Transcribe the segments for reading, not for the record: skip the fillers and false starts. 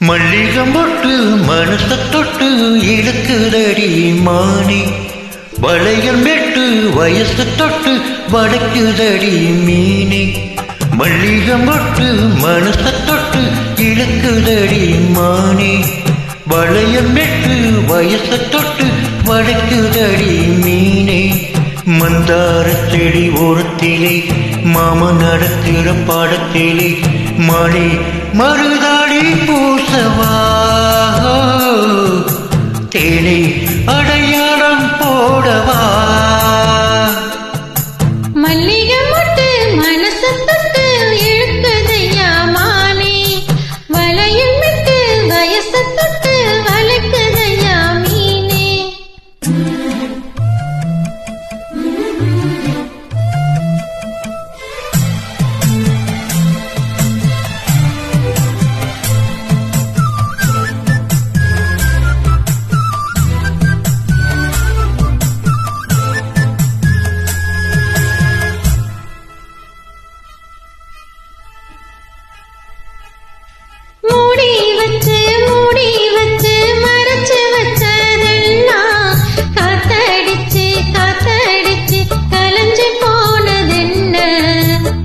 மல்லிகம் போட்டு மனச தொட்டு இழுக்குதடி மானி, வளையம் வெட்டு வயச தொட்டு வளைக்குதடி மீனி. மல்லிகம் போட்டு மனச தொட்டு இழுக்குதடி மானி, வளையம் வெட்டு வயச தொட்டு வளைக்குதடி மீனே. மந்தார செடி ஓரத்திலே மாம நடக்கிற பாடத்திலே மணி மருதாடி பூசவா, தேனை அடையாளம் போடவா. மல்லிகை மொட்டு மனச தொட்டு இழுக்குதையா மானே, வளையல் விட்டு வயச தொட்டு வளைக்குதையா மீனே.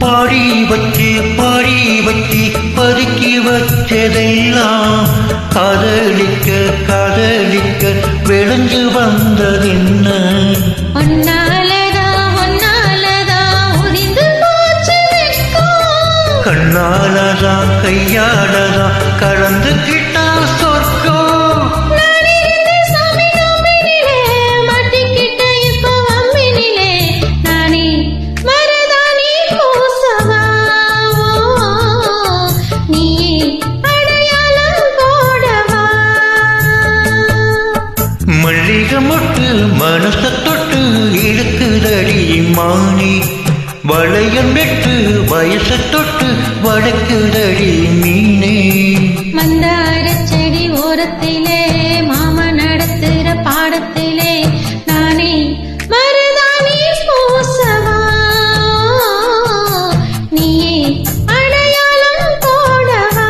பாடி வச்சு பதுக்கி வச்சதெல்லாம் காதலிக்க காதலிக்க விளைஞ்சு வந்ததென்ன. கண்ணாலதா கையாலதா கலந்து கிட்டா சொர்க்கம். மல்லிகை மொட்டு மனச தொட்டு இழுக்குதடி மானி, வளையம் வெட்டு வயச தொட்டு வளைக்குதடி மீனே. மந்தார செடி ஓரத்திலே மாம நடத்துற பாடத்திலே நானே மருதாணி பூசவா, நீயே அடையாளம் போடவா.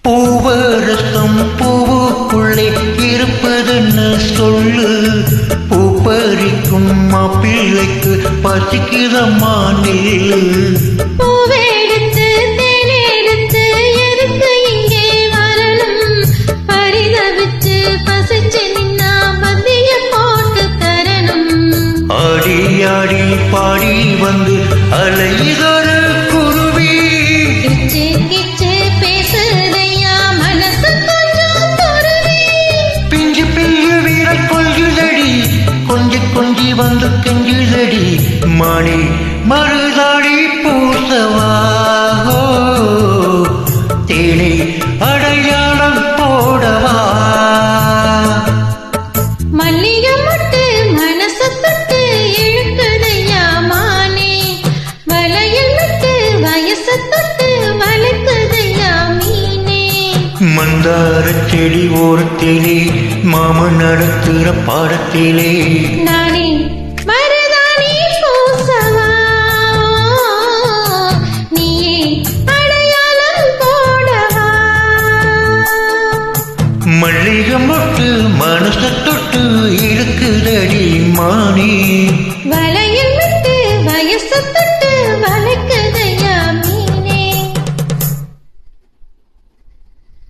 பூவரசம் பூவுக்குள்ளே இருப்பதுன்னு சொல்லு, பூப்பறிக்கும் மாப்பிள்ளைக்கு பசிக்குதம்மா நெல்லு. பூவெடுத்து தேனெடுத்து எதுக்கு இங்கே வரணும், பரிதவிச்சு பசிச்சு நின்னா மதிய போட்டு தரணும். ஆடி ஆடி பாடி வந்து அலையுதொரு குருவி, கிச்சு கிச்சு பேசுதையா மனசு கொஞ்சம் துருவி. பிஞ்சு பிஞ்சு வீரல் கொல்குதடி கொஞ்சி கொஞ்சி வந்து கெஞ்சுதடி மானி மருதாடி பூசவா, தேனை அடையாளம் போடவா. மல்லிகை மொட்டு மனச தொட்டு இழுக்குதையா மானே, வளையல் விட்டு வயச தொட்டு வளைக்குதையா மீனே. மந்தார செடி ஓரத்திலே மாம நடத்துற பாடத்திலே நானே மருதாணி பூசவா, நீயே அடையாளம் போடவா. மல்லிகை மொட்டு மனச தொட்டு இழுக்குதடி மானி,